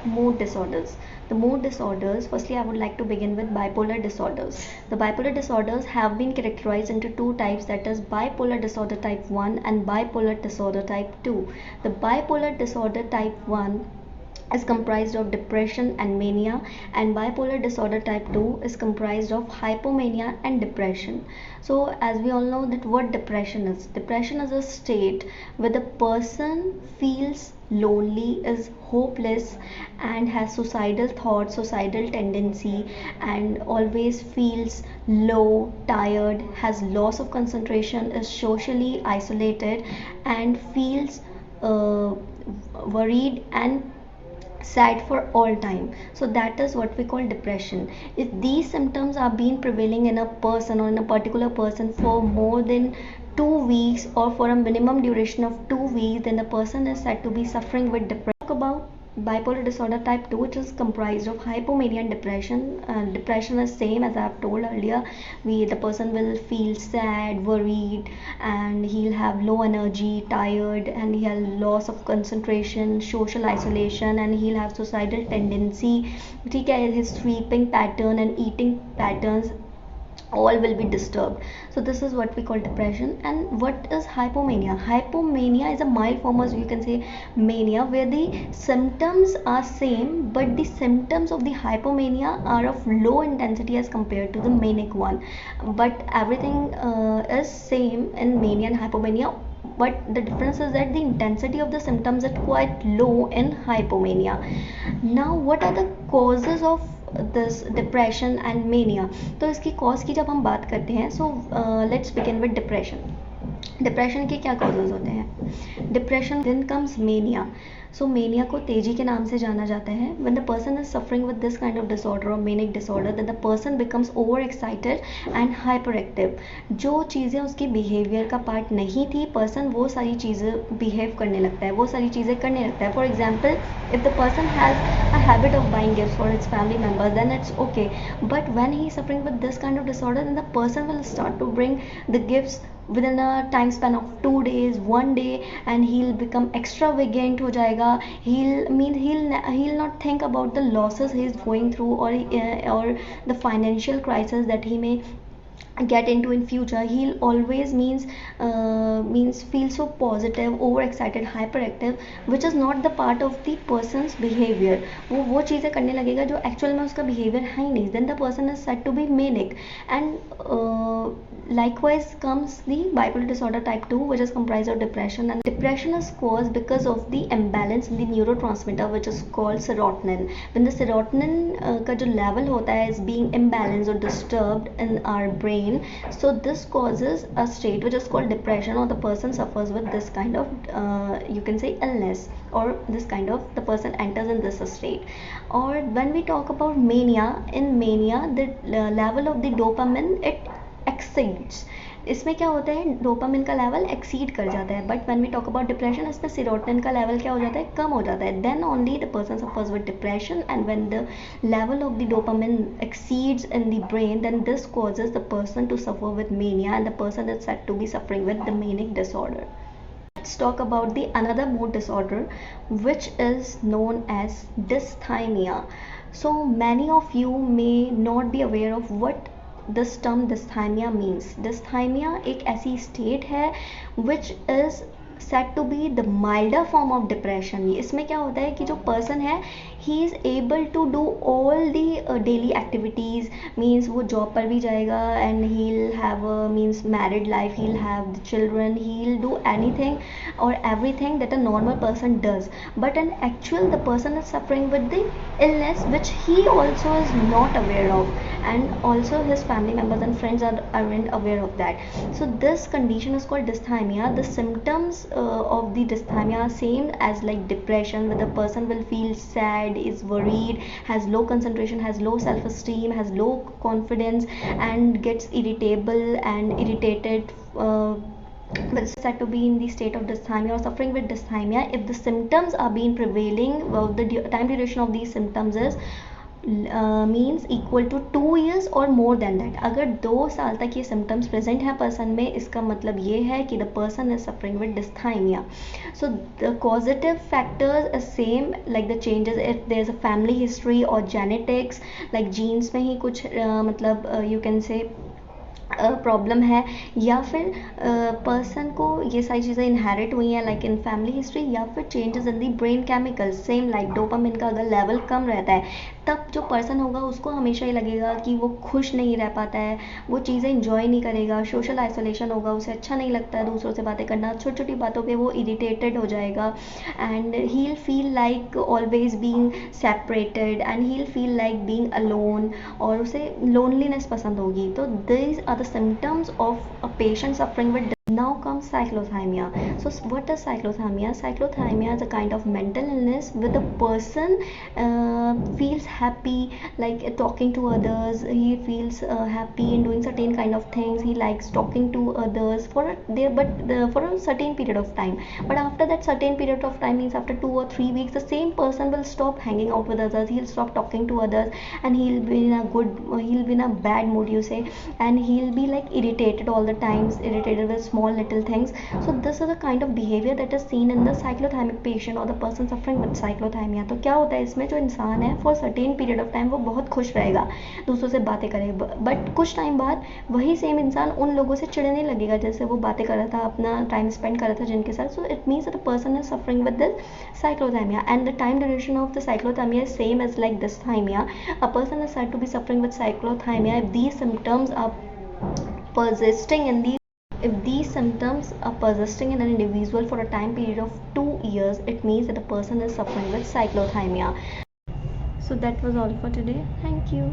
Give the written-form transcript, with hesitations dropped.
mood disorders. The mood disorders, firstly I would like to begin with bipolar disorders. The bipolar disorders have been characterized into two types, that is bipolar disorder type 1 and bipolar disorder type 2. The bipolar disorder type 1 is comprised of depression and mania, and bipolar disorder type 2 is comprised of hypomania and depression. So as we all know that what depression is a state where the person feels lonely, is hopeless, and has suicidal thoughts, suicidal tendency, and always feels low, tired, has loss of concentration, is socially isolated, and feels worried and sad for all time. So that is what we call depression. If these symptoms are being prevailing in a person or in a particular person for more than 2 weeks or for a minimum duration of 2 weeks, then the person is said to be suffering with depression. Talk about bipolar disorder type 2, which is comprised of hypomania and depression. Depression is same as I have told earlier. The person will feel sad, worried, and he'll have low energy, tired, and he'll have loss of concentration, social isolation, and he'll have suicidal tendency. His sleeping pattern and eating patterns all will be disturbed. So this is what we call depression. And what is hypomania? Hypomania is a mild form, as you can say, mania, where the symptoms are same, but the symptoms of the hypomania are of low intensity as compared to the manic one, but everything is same in mania and hypomania, but the difference is that the intensity of the symptoms is quite low in hypomania. Now what are the causes of this depression and mania? तो इसकी cause की जब हम बात करते हैं, so let's begin with depression के क्या कॉजेज होते हैं? Depression, then comes mania. So mania को तेजी के नाम से जाना जाता है. When the person is suffering with this kind of disorder और manic disorder, then the person becomes over excited and hyper active. जो चीज़ें उसकी बिहेवियर का पार्ट नहीं थी, पर्सन वो सारी चीज़ें बिहेव करने लगता है, वो सारी चीज़ें करने लगता है. For example, if the person has a habit of buying gifts for his family members, then it's okay. But when he is suffering with this kind of disorder, then the person will start to bring the gifts within a time span of 2 days, 1 day, and he'll become extravagant हो जाएगा. He'll not think about the losses he's going through, or the financial crisis that he may get into in future. He'll always means feel so positive, overexcited, hyperactive, which is not the part of the person's behavior. वो चीज़ें करने लगेगा जो actual में उसका behaviour है ही नहीं. then the person is said to be manic. And likewise comes the bipolar disorder type 2, which is comprised of depression. And depression is caused because of the imbalance in the neurotransmitter which is called serotonin. When the serotonin का जो level होता है is being imbalanced or disturbed in our brain, so this causes a state which is called depression, or the person suffers with this kind of you can say illness, or this kind of the person enters in this state. Or when we talk about mania, in mania the level of the dopamine it exceeds. इसमें क्या होता है, dopamine का level exceed कर जाता है. But when we talk about depression, इसमें serotonin का लेवल क्या हो जाता है, कम हो जाता है. Then only the person suffers with depression. And when the level of the dopamine exceeds in the brain, then this causes the person to suffer with mania, and the person is said to be suffering with the manic disorder. Let's talk about the another mood disorder, which is known as dysthymia. So many of you may not be aware of what this term dysthymia means. Dysthymia एक ऐसी state है which is said to be the milder form of depression. इसमें क्या होता है कि जो person है he is able to do all the daily activities, means वो job पर भी जाएगा, and he'll have a means married life, he'll have the children, he'll do anything or everything that a normal person does. But in actual the person is suffering with the illness which he also is not aware of, and also his family members and friends aren't aware of that. So this condition is called dysthymia. The symptoms of the dysthymia are same as like depression, where the person will feel sad, is worried, has low concentration, has low self-esteem, has low confidence, and gets irritable and irritated, but is said to be in the state of dysthymia or suffering with dysthymia if the symptoms are being prevailing. Well, the time duration of these symptoms is means equal to 2 years और more than that. अगर 2 साल तक ये symptoms present है person में, इसका मतलब ये है कि the person is suffering with डिस्थाइमिया. So the causative factors are same like the changes if there's a family history or genetics, like genes में ही कुछ मतलब you can say प्रॉब्लम है, या फिर पर्सन को ये सारी चीज़ें इनहेरिट हुई हैं लाइक इन फैमिली हिस्ट्री, या फिर changes in the brain chemicals same like dopamine का अगर लेवल कम रहता है, तब जो पर्सन होगा उसको हमेशा ही लगेगा कि वो खुश नहीं रह पाता है, वो चीज़ें इंजॉय नहीं करेगा, सोशल आइसोलेशन होगा, उसे अच्छा नहीं लगता है दूसरों से बातें करना, छोटी छोटी बातों पे वो इरिटेटेड हो जाएगा, and he will feel like always being separated, and he will feel like being alone, और उसे लोनलीनेस पसंद होगी. तो this are the symptoms of a patient suffering with. Now comes cyclothymia. So what is cyclothymia? Cyclothymia is a kind of mental illness where the person feels happy like talking to others. He feels happy in doing certain kind of things. He likes talking to others for for a certain period of time. But after that certain period of time, means after 2 or 3 weeks, the same person will stop hanging out with others. He'll stop talking to others, and he'll be in a bad mood, you say, and he'll be like irritated all the times, irritated with small little things. So this is a kind of behavior that is seen in the cyclothymic patient or the person suffering with cyclothymia. तो क्या होता है इसमें, जो इंसान है for certain period of time वो बहुत खुश रहेगा, दूसरों से बातें करेगा, बट कुछ टाइम बाद वही सेम इंसान उन लोगों से चिढ़ने लगेगा जैसे वो बातें कर रहा था, अपना टाइम स्पेंड कर रहा था जिनके साथ. So it means the person is suffering with this cyclothymia, and the time duration of the cyclothymia is same as like dysthymia. A person is said to be suffering with cyclothymia if these symptoms are persisting in the if these symptoms are persisting in an individual for a time period of 2 years, it means that the person is suffering with cyclothymia. So that was all for today. Thank you.